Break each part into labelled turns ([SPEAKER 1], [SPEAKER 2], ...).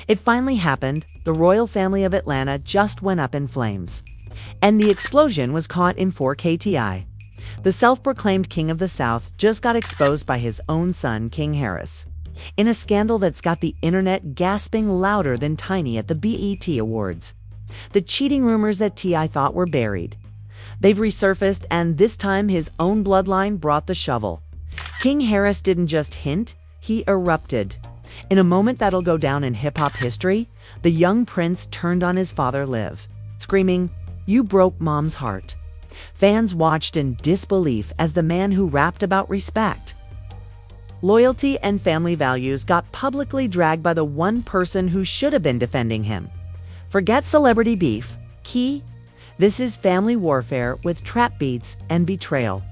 [SPEAKER 1] It finally happened. The royal family of Atlanta just went up in flames. And the explosion was caught in 4K TI. The self-proclaimed king of the South just got exposed by his own son, King Harris, in a scandal that's got the internet gasping louder than Tiny at the BET Awards. The cheating rumors that T.I. thought were buried. They've resurfaced, and this time his own bloodline brought the shovel. King Harris didn't just hint, he erupted. In a moment that'll go down in hip-hop history, the young prince turned on his father Liv, screaming, "You broke mom's heart." Fans watched in disbelief as the man who rapped about respect, loyalty, and family values got publicly dragged by the one person who should have been defending him. Forget celebrity beef. This is family warfare with trap beats and betrayal.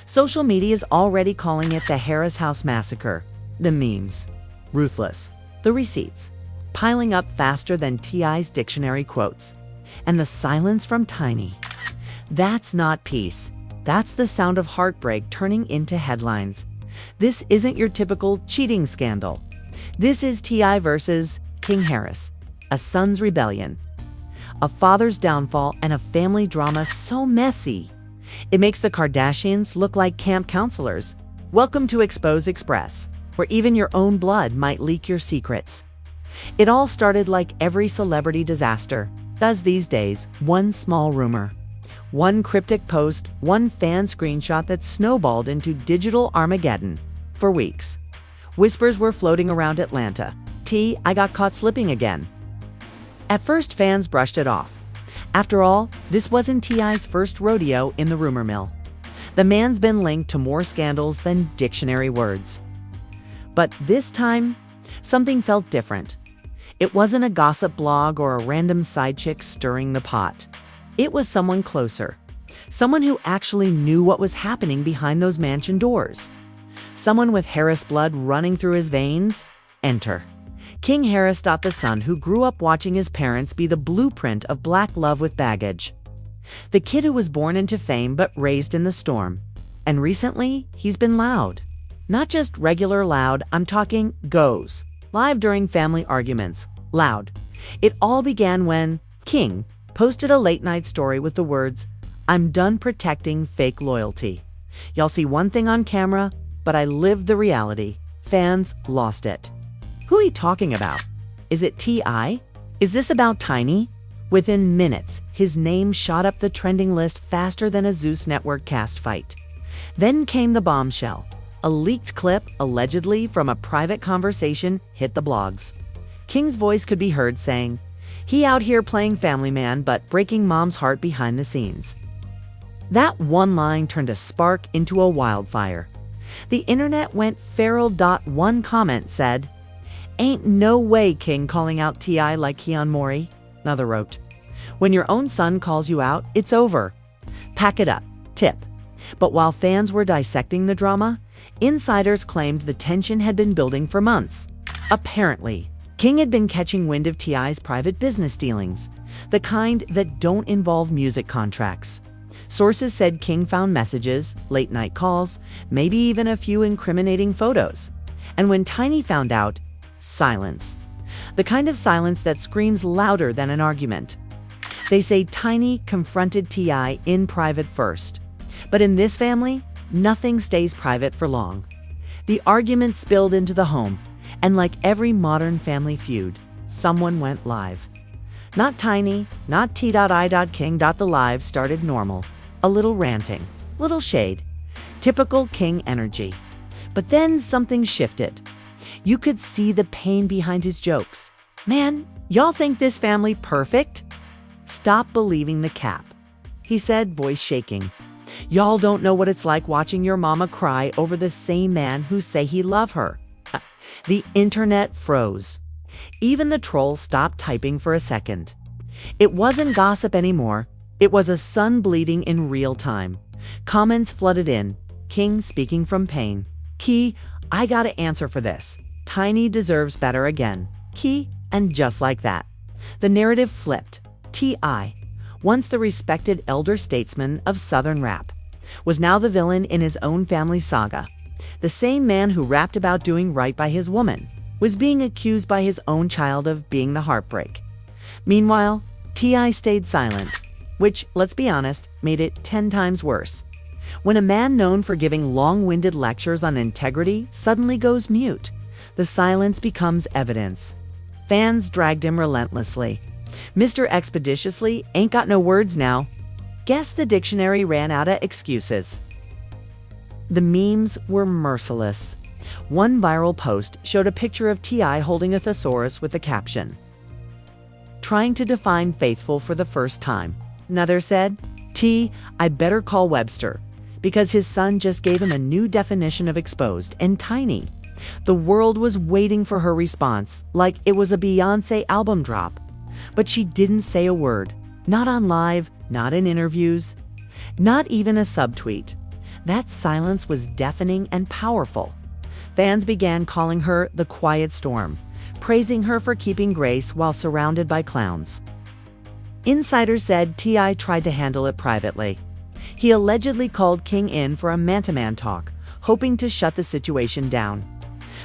[SPEAKER 1] Social media is already calling it the Harris House Massacre. The memes, ruthless. The receipts, piling up faster than T.I.'s dictionary quotes. And the silence from Tiny. That's not peace. That's the sound of heartbreak turning into headlines. This isn't your typical cheating scandal. This is T.I. versus King Harris, a son's rebellion, a father's downfall, and a family drama so messy it makes the Kardashians look like camp counselors. Welcome to Expose Express, where even your own blood might leak your secrets. It all started like every celebrity disaster does these days. One small rumor, one cryptic post, one fan screenshot that snowballed into digital Armageddon. For weeks, whispers were floating around Atlanta. I got caught slipping again. At first, fans brushed it off. After all, this wasn't T.I.'s first rodeo in the rumor mill. The man's been linked to more scandals than dictionary words. But this time, something felt different. It wasn't a gossip blog or a random side chick stirring the pot. It was someone closer. Someone who actually knew what was happening behind those mansion doors. Someone with Harris blood running through his veins. Enter King Harris, the son who grew up watching his parents be the blueprint of black love with baggage. The kid who was born into fame but raised in the storm. And recently, he's been loud. Not just regular loud, I'm talking goes. Live during family arguments. Loud. It all began when King posted a late-night story with the words, "I'm done protecting fake loyalty. Y'all see one thing on camera, but I lived the reality." Fans lost it. Who he talking about? Is it T.I.? Is this about Tiny? Within minutes, his name shot up the trending list faster than a Zeus Network cast fight. Then came the bombshell. A leaked clip, allegedly from a private conversation, hit the blogs. King's voice could be heard saying, "He out here playing family man but breaking mom's heart behind the scenes." That one line turned a spark into a wildfire. The internet went feral. One comment said, "Ain't no way King calling out T.I. like Keon Mori." Another wrote, "When your own son calls you out, it's over. Pack it up." Tip. But while fans were dissecting the drama, insiders claimed the tension had been building for months. Apparently, King had been catching wind of T.I.'s private business dealings, the kind that don't involve music contracts. Sources said King found messages, late-night calls, maybe even a few incriminating photos. And when Tiny found out, silence. The kind of silence that screams louder than an argument. They say Tiny confronted T.I. in private first. But in this family, nothing stays private for long. The argument spilled into the home, and like every modern family feud, someone went live. Not Tiny, not T.I. King. The live started normal. A little ranting, little shade. Typical King energy. But then something shifted. You could see the pain behind his jokes. "Man, y'all think this family perfect? Stop believing the cap," he said, voice shaking. "Y'all don't know what it's like watching your mama cry over the same man who say he love her." The internet froze. Even the trolls stopped typing for a second. It wasn't gossip anymore. It was a son bleeding in real time. Comments flooded in. King speaking from pain. "I gotta answer for this. Tiny deserves better again." And just like that, the narrative flipped. T.I., once the respected elder statesman of Southern rap, was now the villain in his own family saga. The same man who rapped about doing right by his woman. was being accused by his own child of being the heartbreak. Meanwhile, T.I. stayed silent, which, let's be honest, made it 10 times worse. When a man known for giving long-winded lectures on integrity suddenly goes mute, the silence becomes evidence. Fans dragged him relentlessly. Mr. Expeditiously ain't got no words now. Guess the dictionary ran out of excuses. The memes were merciless. One viral post showed a picture of T.I. holding a thesaurus with the caption, "Trying to define faithful for the first time." Another said, I better call Webster, because his son just gave him a new definition of exposed and tiny. The world was waiting for her response, like it was a Beyoncé album drop. But she didn't say a word. Not on live, not in interviews, not even a subtweet. That silence was deafening and powerful. Fans began calling her the quiet storm, praising her for keeping grace while surrounded by clowns. Insiders said T.I. tried to handle it privately. He allegedly called King in for a man-to-man talk, hoping to shut the situation down.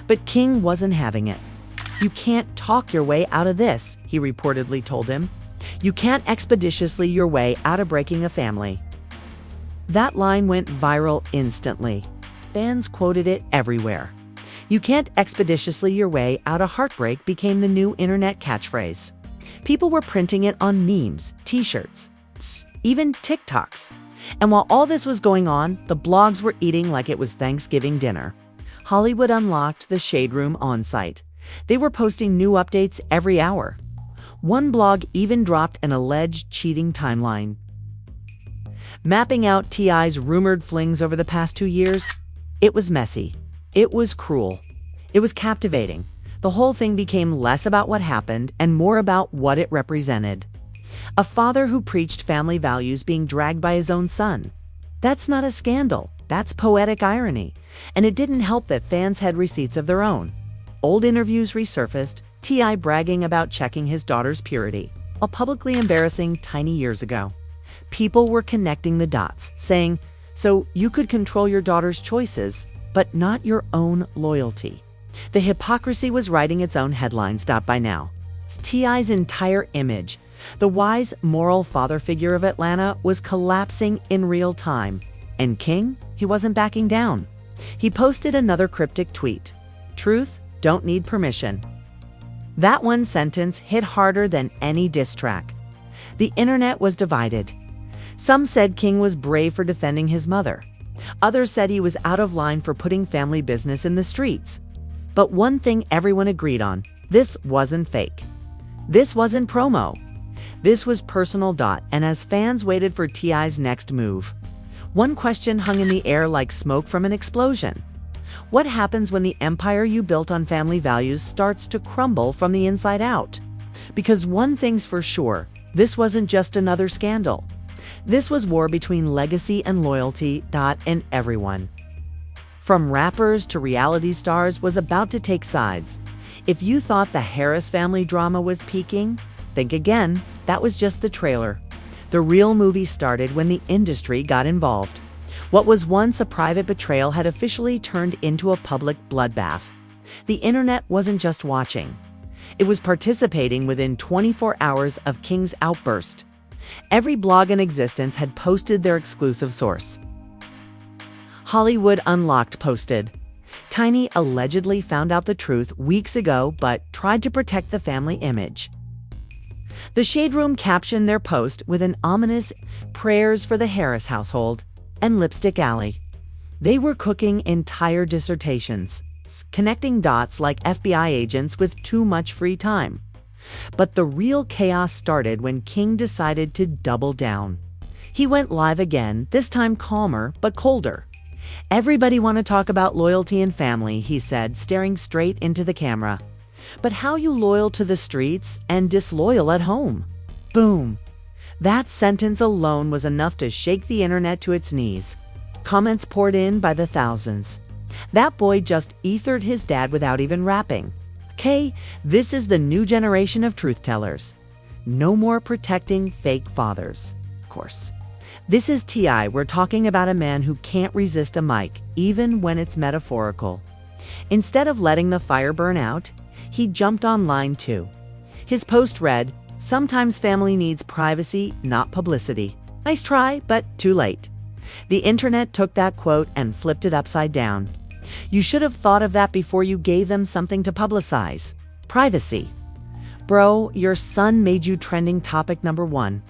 [SPEAKER 1] But King wasn't having it. "You can't talk your way out of this," he reportedly told him. "You can't expeditiously your way out of breaking a family." That line went viral instantly. Fans quoted it everywhere. "You can't expeditiously your way out of heartbreak" became the new internet catchphrase. People were printing it on memes, t-shirts, even TikToks. And while all this was going on, the blogs were eating like it was Thanksgiving dinner. Hollywood Unlocked, the Shade Room on site. They were posting new updates every hour. One blog even dropped an alleged cheating timeline, mapping out T.I.'s rumored flings over the past 2 years. It was messy. It was cruel. It was captivating. The whole thing became less about what happened and more about what it represented. A father who preached family values being dragged by his own son. That's not a scandal. That's poetic irony. And it didn't help that fans had receipts of their own. Old interviews resurfaced, T.I. bragging about checking his daughter's purity, while publicly embarrassing tiny years ago. People were connecting the dots, saying, "So you could control your daughter's choices, but not your own loyalty." The hypocrisy was writing its own headlines by now. It's T.I.'s entire image. The wise, moral father figure of Atlanta was collapsing in real time. And King, he wasn't backing down. He posted another cryptic tweet. "Truth don't need permission." That one sentence hit harder than any diss track. The internet was divided. Some said King was brave for defending his mother. Others said he was out of line for putting family business in the streets. But one thing everyone agreed on, this wasn't fake. This wasn't promo. This was personal. And as fans waited for T.I.'s next move, one question hung in the air like smoke from an explosion. What happens when the empire you built on family values starts to crumble from the inside out? Because one thing's for sure, this wasn't just another scandal. This was war between legacy and loyalty. And everyone, from rappers to reality stars, was about to take sides. If you thought the Harris family drama was peaking, think again. That was just the trailer. The real movie started when the industry got involved. What was once a private betrayal had officially turned into a public bloodbath. The internet wasn't just watching. It was participating within 24 hours of King's outburst. Every blog in existence had posted their exclusive source. Hollywood Unlocked posted, "Tiny allegedly found out the truth weeks ago but tried to protect the family image." The Shade Room captioned their post with an ominous "Prayers for the Harris household" and Lipstick Alley. They were cooking entire dissertations, connecting dots like FBI agents with too much free time. But the real chaos started when King decided to double down. He went live again, this time calmer but colder. "Everybody want to talk about loyalty and family," he said, staring straight into the camera. "But how you loyal to the streets and disloyal at home?" Boom. That sentence alone was enough to shake the internet to its knees. Comments poured in by the thousands. "That boy just ethered his dad without even rapping." Okay, this is the new generation of truth tellers. No more protecting fake fathers. Of course. This is T.I. We're talking about a man who can't resist a mic, even when it's metaphorical. Instead of letting the fire burn out, he jumped online too. His post read, "Sometimes family needs privacy, not publicity. Nice try, but too late." The internet took that quote and flipped it upside down. You should have thought of that before you gave them something to publicize. Privacy. Bro, your son made you trending topic #1.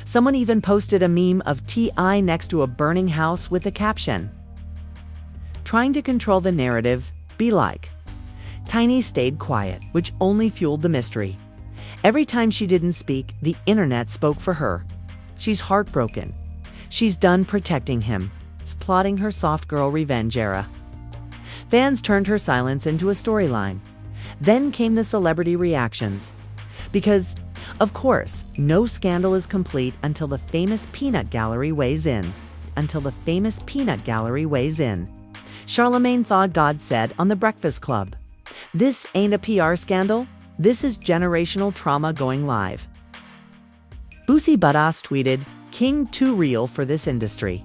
[SPEAKER 1] Someone even posted a meme of T.I. next to a burning house with the caption, "Trying to control the narrative, be like." Tiny stayed quiet, which only fueled the mystery. Every time she didn't speak, the internet spoke for her. She's heartbroken. She's done protecting him, plotting her soft girl revenge era. Fans turned her silence into a storyline. Then came the celebrity reactions. Because, of course, no scandal is complete until the famous peanut gallery weighs in. Charlemagne Thaw God said on The Breakfast Club, "This ain't a PR scandal. This is generational trauma going live." Boosie Badass tweeted, "King too real for this industry."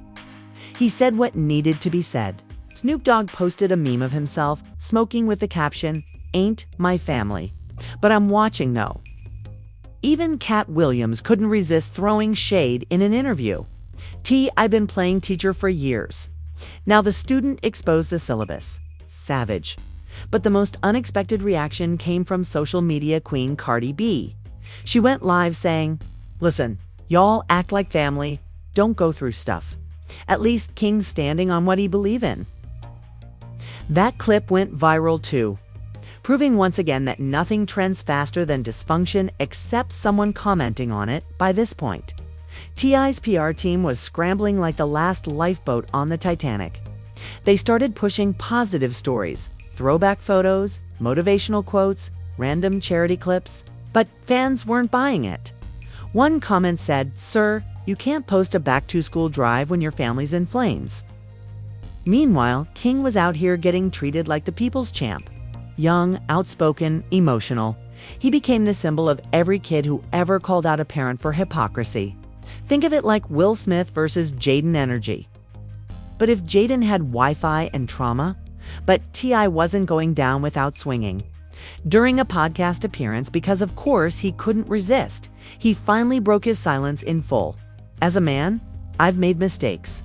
[SPEAKER 1] He said what needed to be said. Snoop Dogg posted a meme of himself smoking with the caption, "Ain't my family. But I'm watching though." Even Cat Williams couldn't resist throwing shade in an interview. I've been playing teacher for years. Now the student exposed the syllabus. Savage. But the most unexpected reaction came from social media queen Cardi B. She went live saying, "Listen, y'all act like family. Don't go through stuff. At least King's standing on what he believes in." That clip went viral too, proving once again that nothing trends faster than dysfunction except someone commenting on it by this point. T.I.'s PR team was scrambling like the last lifeboat on the Titanic. They started pushing positive stories, throwback photos, motivational quotes, random charity clips, but fans weren't buying it. One comment said, "Sir, you can't post a back-to-school drive when your family's in flames." Meanwhile, King was out here getting treated like the people's champ. Young, outspoken, emotional. He became the symbol of every kid who ever called out a parent for hypocrisy. Think of it like Will Smith versus Jaden energy. But if Jaden had Wi-Fi and trauma, but T.I. wasn't going down without swinging. During a podcast appearance, because of course he couldn't resist, he finally broke his silence in full. "As a man, I've made mistakes.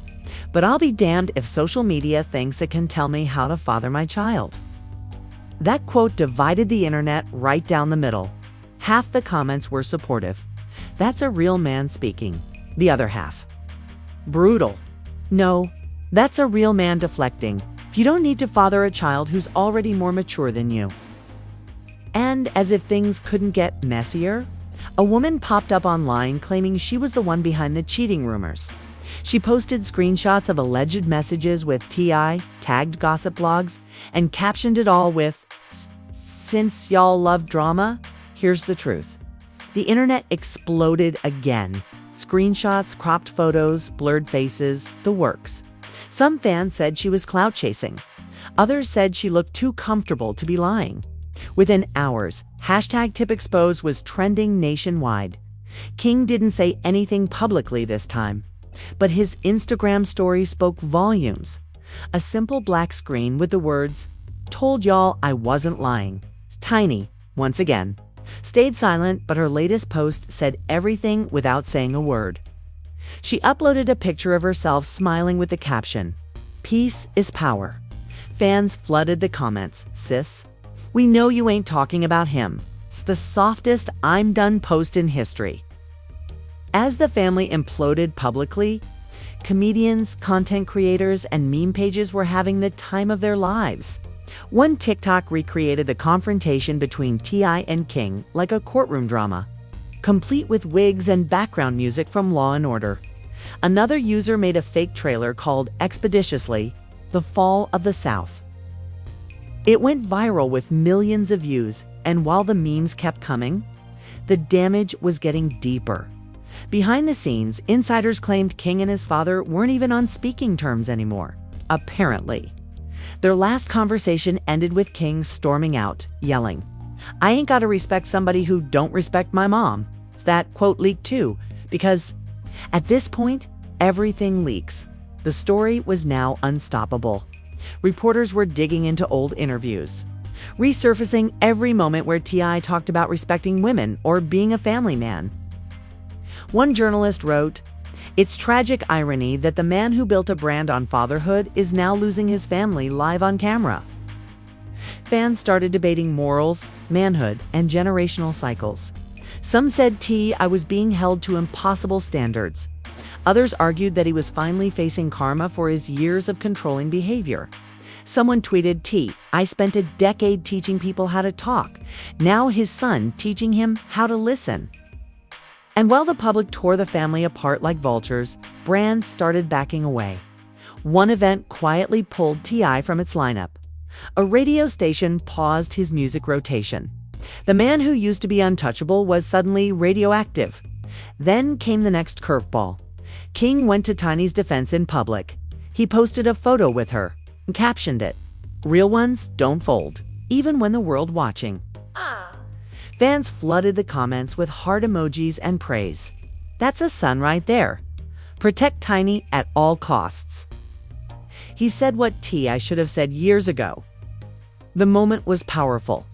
[SPEAKER 1] But I'll be damned if social media thinks it can tell me how to father my child." That quote divided the internet right down the middle. Half the comments were supportive. "That's a real man speaking." The other half, "Brutal. No, that's a real man deflecting. You don't need to father a child who's already more mature than you." And as if things couldn't get messier, a woman popped up online claiming she was the one behind the cheating rumors. She posted screenshots of alleged messages with T.I., tagged gossip blogs, and captioned it all with, "Since y'all love drama, here's the truth." The internet exploded again. Screenshots, cropped photos, blurred faces, the works. Some fans said she was clout chasing. Others said she looked too comfortable to be lying. Within hours, #TipExposed was trending nationwide. King didn't say anything publicly this time, but his Instagram story spoke volumes. A simple black screen with the words, "Told y'all I wasn't lying." Tiny, once again, stayed silent, but her latest post said everything without saying a word. She uploaded a picture of herself smiling with the caption, "Peace is power." Fans flooded the comments. "Sis, we know you ain't talking about him. It's the softest I'm done post in history." As the family imploded publicly, comedians, content creators, and meme pages were having the time of their lives. One TikTok recreated the confrontation between T.I. and King like a courtroom drama, complete with wigs and background music from Law & Order. Another user made a fake trailer called expeditiously, "The Fall of the South." It went viral with millions of views, and while the memes kept coming, the damage was getting deeper. Behind the scenes, insiders claimed King and his father weren't even on speaking terms anymore, apparently. Their last conversation ended with King storming out, yelling, "I ain't gotta respect somebody who don't respect my mom." That quote leaked too, because at this point, everything leaks. The story was now unstoppable. Reporters were digging into old interviews. resurfacing every moment where T.I. talked about respecting women or being a family man. One journalist wrote, "It's tragic irony that the man who built a brand on fatherhood is now losing his family live on camera." Fans started debating morals, manhood, and generational cycles. Some said T.I. was being held to impossible standards. Others argued that he was finally facing karma for his years of controlling behavior. Someone tweeted, "I spent a decade teaching people how to talk. Now his son teaching him how to listen." And while the public tore the family apart like vultures, brands started backing away. One event quietly pulled T.I. from its lineup. A radio station paused his music rotation. The man who used to be untouchable was suddenly radioactive. Then came the next curveball. King went to Tiny's defense in public. He posted a photo with her and captioned it, "Real ones don't fold, even when the world watching." Fans flooded the comments with heart emojis and praise. "That's a son right there. Protect Tiny at all costs." He said what T.I. should have said years ago. The moment was powerful,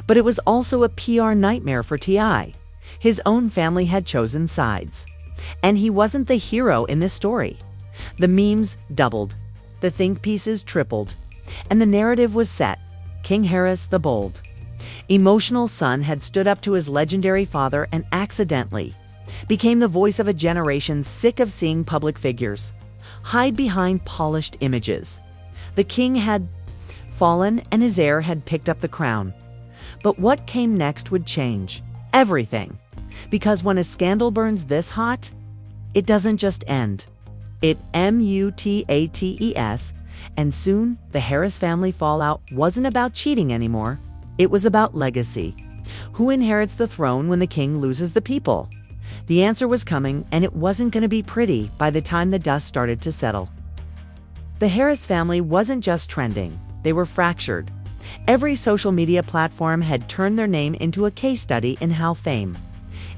[SPEAKER 1] but it was also a PR nightmare for T.I. His own family had chosen sides, and he wasn't the hero in this story. The memes doubled, the think pieces tripled, and the narrative was set. King Harris the Bold, emotional son, had stood up to his legendary father and accidentally became the voice of a generation sick of seeing public figures hide behind polished images. The king had fallen and his heir had picked up the crown. But what came next would change everything. Because when a scandal burns this hot, it doesn't just end. It mutates, and soon the Harris family fallout wasn't about cheating anymore. It was about legacy. Who inherits the throne when the king loses the people? The answer was coming, and it wasn't going to be pretty by the time the dust started to settle. The Harris family wasn't just trending, they were fractured. Every social media platform had turned their name into a case study in how fame,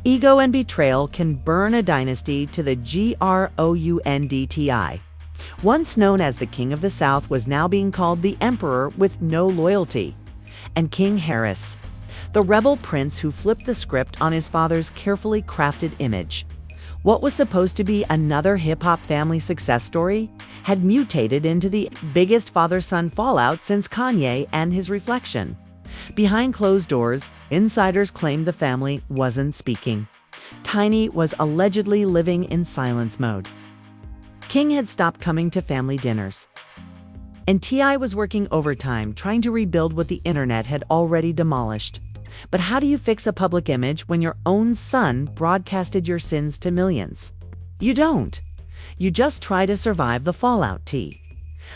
[SPEAKER 1] ego, and betrayal can burn a dynasty to the groundti. Once known as the King of the South was now being called the Emperor with no loyalty. And King Harris, the rebel prince who flipped the script on his father's carefully crafted image. What was supposed to be another hip-hop family success story had mutated into the biggest father-son fallout since Kanye and his Reflection. Behind closed doors, insiders claimed the family wasn't speaking. Tiny was allegedly living in silence mode. King had stopped coming to family dinners, and T.I. was working overtime trying to rebuild what the internet had already demolished. But how do you fix a public image when your own son broadcasted your sins to millions? You don't. You just try to survive the fallout.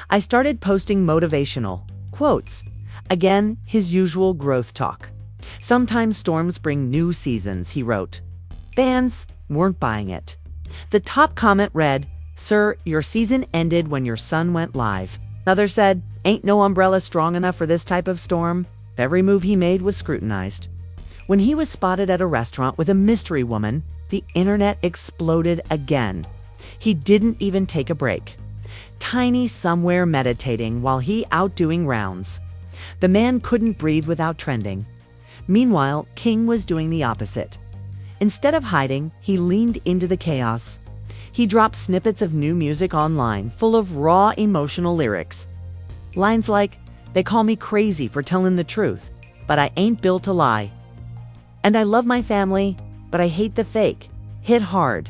[SPEAKER 1] I started posting motivational quotes. Again, his usual growth talk. "Sometimes storms bring new seasons," he wrote. Fans weren't buying it. The top comment read, "Sir, your season ended when your son went live." Another said, "Ain't no umbrella strong enough for this type of storm." Every move he made was scrutinized. When he was spotted at a restaurant with a mystery woman, the internet exploded again. He didn't even take a break. Tiny somewhere meditating while he out doing rounds. The man couldn't breathe without trending. Meanwhile, King was doing the opposite. Instead of hiding, he leaned into the chaos. He dropped snippets of new music online, full of raw emotional lyrics. Lines like, "They call me crazy for telling the truth, but I ain't built to lie. And I love my family, but I hate the fake," hit hard.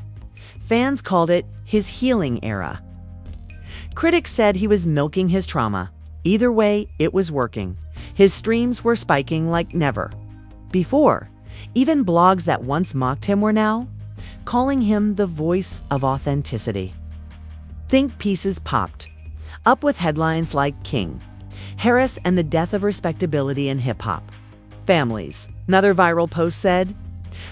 [SPEAKER 1] Fans called it his healing era. Critics said he was milking his trauma. Either way, it was working. His streams were spiking like never before. Even blogs that once mocked him were now calling him the voice of authenticity. Think pieces popped up with headlines like King Harris and the death of respectability in hip-hop. Families. Another viral post said,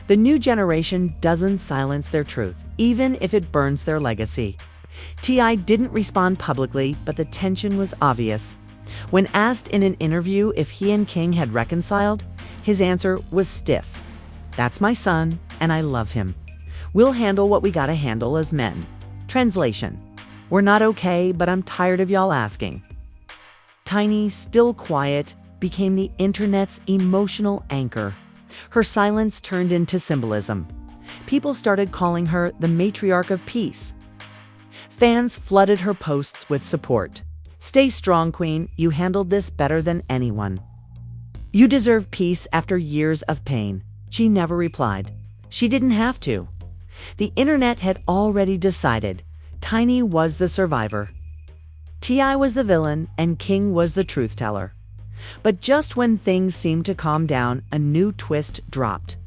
[SPEAKER 1] "The new generation doesn't silence their truth, even if it burns their legacy." T.I. didn't respond publicly, but the tension was obvious. When asked in an interview if he and King had reconciled, his answer was stiff. "That's my son, and I love him. We'll handle what we gotta handle as men." Translation: "We're not okay, but I'm tired of y'all asking." Tiny, still quiet, became the internet's emotional anchor. Her silence turned into symbolism. People started calling her the matriarch of peace. Fans flooded her posts with support. "Stay strong, Queen. You handled this better than anyone. You deserve peace after years of pain." She never replied. She didn't have to. The internet had already decided Tiny was the survivor. T.I. was the villain and King was the truth teller. But just when things seemed to calm down, a new twist dropped.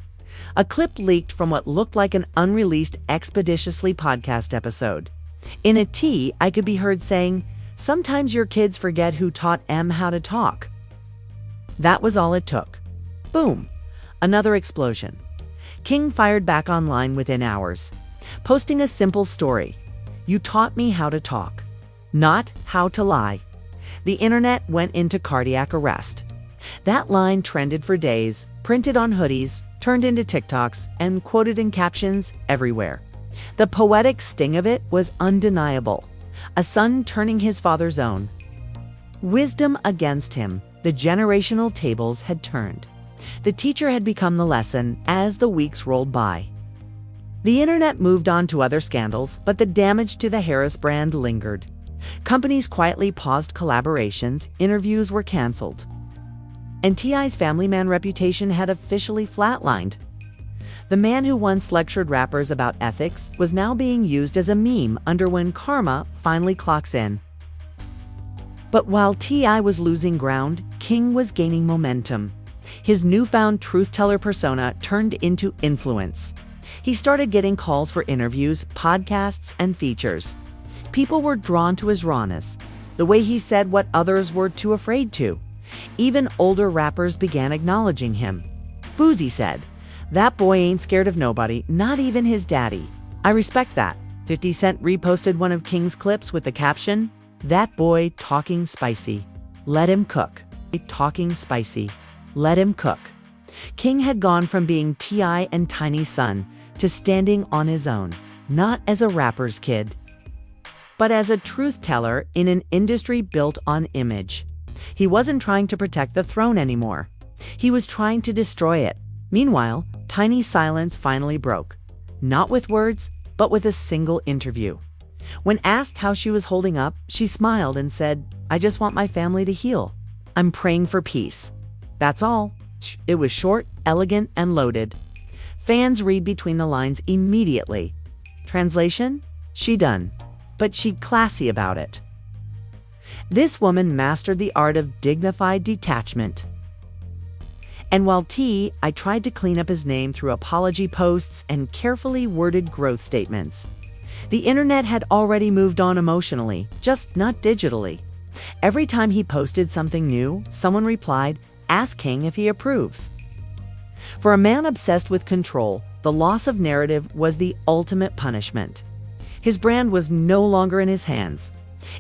[SPEAKER 1] A clip leaked from what looked like an unreleased Expeditiously podcast episode. In a T.I. could be heard saying, "Sometimes your kids forget who taught M how to talk." That was all it took. Boom! Another explosion. King fired back online within hours, posting a simple story. "You taught me how to talk, not how to lie." The internet went into cardiac arrest. That line trended for days, printed on hoodies, turned into TikToks, and quoted in captions everywhere. The poetic sting of it was undeniable. A son turning his father's own. Wisdom against him. The generational tables had turned. The teacher had become the lesson as the weeks rolled by. The internet moved on to other scandals, but the damage to the Harris brand lingered. Companies quietly paused collaborations, interviews were canceled. And T.I.'s family man reputation had officially flatlined. The man who once lectured rappers about ethics was now being used as a meme under when karma finally clocks in. But while T.I. was losing ground, King was gaining momentum. His newfound truth-teller persona turned into influence. He started getting calls for interviews, podcasts, and features. People were drawn to his rawness, the way he said what others were too afraid to. Even older rappers began acknowledging him. Boozy said, "That boy ain't scared of nobody, not even his daddy." I respect that. 50 Cent reposted one of King's clips with the caption, "That boy talking spicy. Let him cook. Talking spicy. Let him cook." King had gone from being T.I. and Tiny's son to standing on his own, not as a rapper's kid, but as a truth teller in an industry built on image. He wasn't trying to protect the throne anymore. He was trying to destroy it. Meanwhile, Tiny's silence finally broke. Not with words, but with a single interview. When asked how she was holding up, she smiled and said, "I just want my family to heal. I'm praying for peace." That's all. It was short, elegant, and loaded. Fans read between the lines immediately. Translation? She done. But she classy about it. This woman mastered the art of dignified detachment. And while T.I. tried to clean up his name through apology posts and carefully worded growth statements, the internet had already moved on emotionally, just not digitally. Every time he posted something new, someone replied, "Ask King if he approves." For a man obsessed with control, the loss of narrative was the ultimate punishment. His brand was no longer in his hands.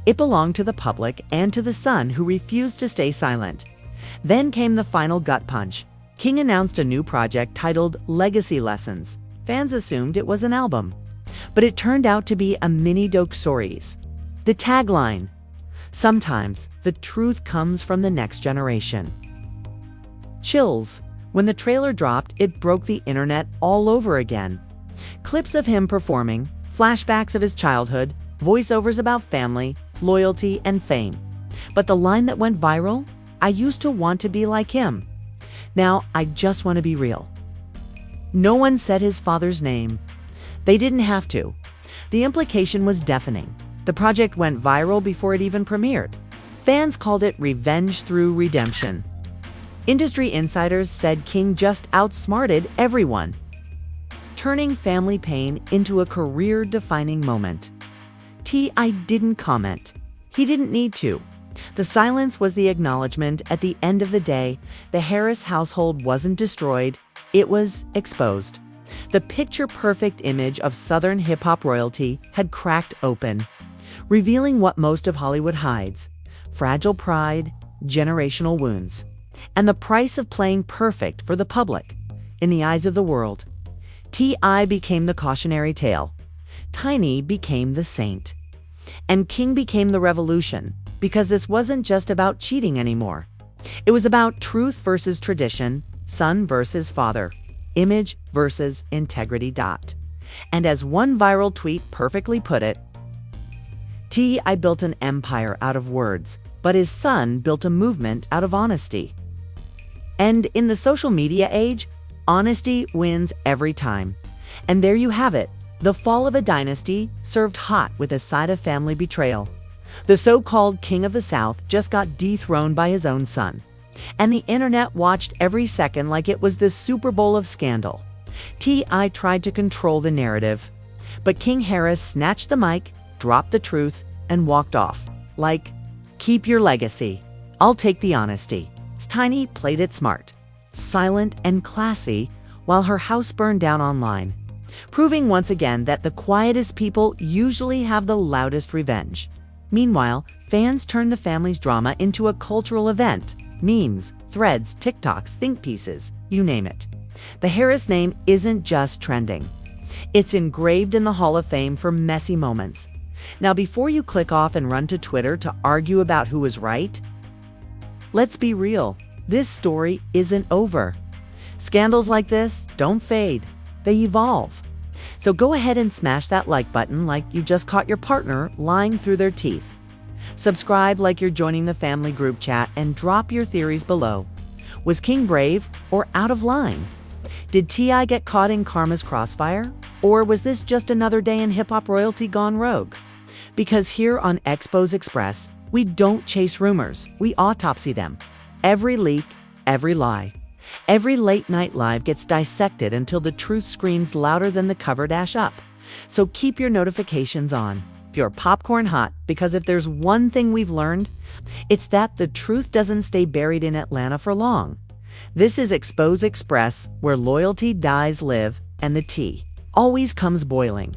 [SPEAKER 1] It belonged to the public and to the son who refused to stay silent. Then came the final gut punch. King announced a new project titled Legacy Lessons. Fans assumed it was an album, but it turned out to be a mini docu-series. The tagline, "Sometimes the truth comes from the next generation." Chills. When the trailer dropped, it broke the internet all over again. Clips of him performing, flashbacks of his childhood, voiceovers about family, loyalty, and fame. But the line that went viral, "I used to want to be like him. Now I just want to be real." No one said his father's name. They didn't have to. The implication was deafening. The project went viral before it even premiered. Fans called it revenge through redemption. Industry insiders said King just outsmarted everyone, turning family pain into a career-defining moment. T.I. didn't comment. He didn't need to. The silence was the acknowledgement. At the end of the day, the Harris household wasn't destroyed, it was exposed. The picture-perfect image of Southern hip-hop royalty had cracked open, revealing what most of Hollywood hides: fragile pride, generational wounds, and the price of playing perfect for the public. In the eyes of the world, T.I. became the cautionary tale. Tiny became the saint. And King became the revolution, because this wasn't just about cheating anymore. It was about truth versus tradition, son versus father, image versus integrity. And as one viral tweet perfectly put it, T.I. built an empire out of words, but his son built a movement out of honesty. And in the social media age, honesty wins every time. And there you have it, the fall of a dynasty served hot with a side of family betrayal. The so-called King of the South just got dethroned by his own son. And the internet watched every second like it was this Super Bowl of scandal. T.I. tried to control the narrative, but King Harris snatched the mic, dropped the truth, and walked off. Like, keep your legacy. I'll take the honesty. Tiny played it smart, silent and classy, while her house burned down online, proving once again that the quietest people usually have the loudest revenge. Meanwhile, fans turned the family's drama into a cultural event. Memes, threads, TikToks, think pieces, you name it. The Harris name isn't just trending. It's engraved in the Hall of Fame for messy moments. Now, before you click off and run to Twitter to argue about who was right, let's be real. This story isn't over. Scandals like this don't fade. They evolve. So go ahead and smash that like button like you just caught your partner lying through their teeth. Subscribe like you're joining the family group chat and drop your theories below. Was King brave or out of line? Did T.I. get caught in karma's crossfire? Or was this just another day in hip-hop royalty gone rogue? Because here on Expose Express, we don't chase rumors, we autopsy them. Every leak, every lie, every late night live gets dissected until the truth screams louder than the cover dash up. So keep your notifications on. If you're popcorn hot, because if there's one thing we've learned, it's that the truth doesn't stay buried in Atlanta for long. This is Expose Express, where loyalty, dies, live, and the tea always comes boiling.